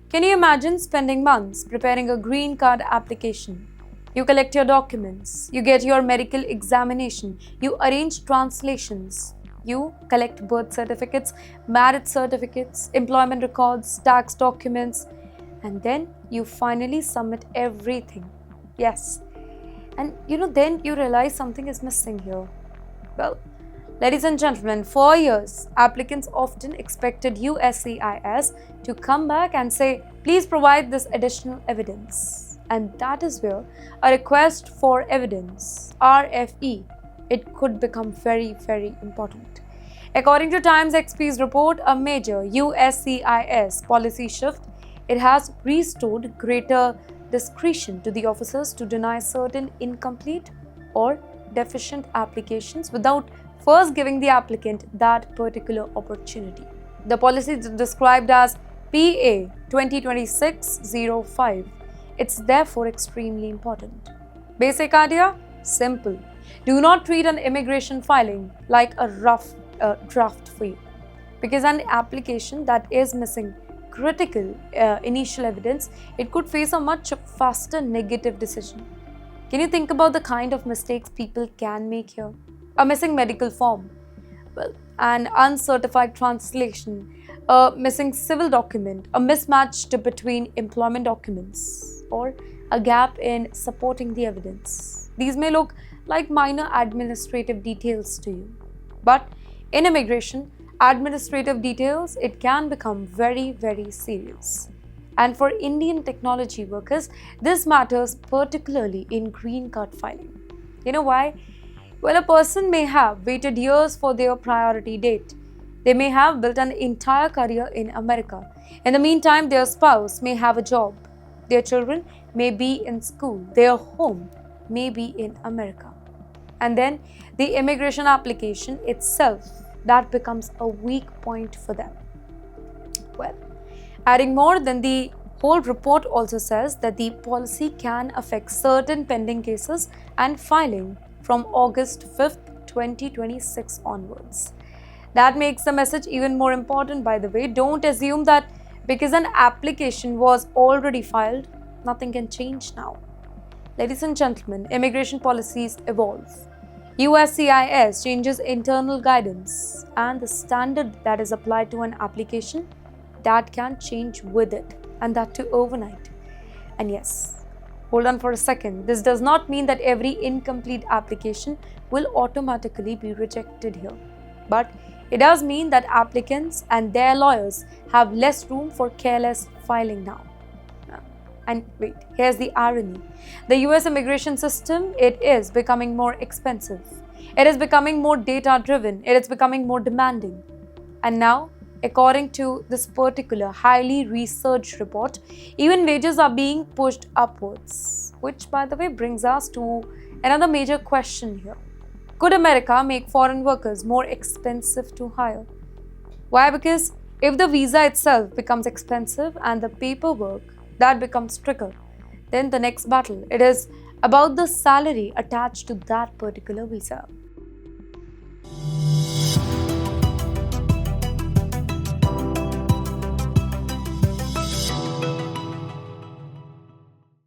Can you imagine spending months preparing a green card application? You collect your documents, you get your medical examination, you arrange translations, you collect birth certificates, marriage certificates, employment records, tax documents, and then you finally submit everything. Yes. And then you realize something is missing here. Well, ladies and gentlemen, for years, applicants often expected USCIS to come back and say, please provide this additional evidence. And that is where a request for evidence, RFE, it could become very, very important. According to TimesXP's report, a major USCIS policy shift, it has restored greater discretion to the officers to deny certain incomplete or deficient applications without first giving the applicant that particular opportunity. The policy is described as PA 2026-05. It's therefore extremely important. Basic idea? Simple. Do not treat an immigration filing like a rough draft for you, because an application that is missing critical initial evidence, it could face a much faster negative decision. Can you think about the kind of mistakes people can make here? A missing medical form, well, an uncertified translation, a missing civil document, a mismatch between employment documents, or a gap in supporting the evidence. These may look like minor administrative details to you, but in immigration, administrative details, it can become very, very serious. And for Indian technology workers, this matters particularly in green card filing. You know why? Well, a person may have waited years for their priority date. They may have built an entire career in America. In the meantime, their spouse may have a job. Their children may be in school. Their home may be in America. And then the immigration application itself, that becomes a weak point for them. Well, adding more, then the whole report also says that the policy can affect certain pending cases and filing from August 5th, 2026 onwards. That makes the message even more important, by the way. Don't assume that because an application was already filed, nothing can change now. Ladies and gentlemen, immigration policies evolve. USCIS changes internal guidance, and the standard that is applied to an application, that can change with it, and that too overnight. And yes, hold on for a second. This does not mean that every incomplete application will automatically be rejected here. But it does mean that applicants and their lawyers have less room for careless filing now. And wait, here's the irony. The US immigration system, it is becoming more expensive. It is becoming more data-driven. It is becoming more demanding. And now, according to this particular highly researched report, even wages are being pushed upwards. Which, by the way, brings us to another major question here. Could America make foreign workers more expensive to hire? Why? Because if the visa itself becomes expensive and the paperwork that becomes trickier, then the next battle, it is about the salary attached to that particular visa.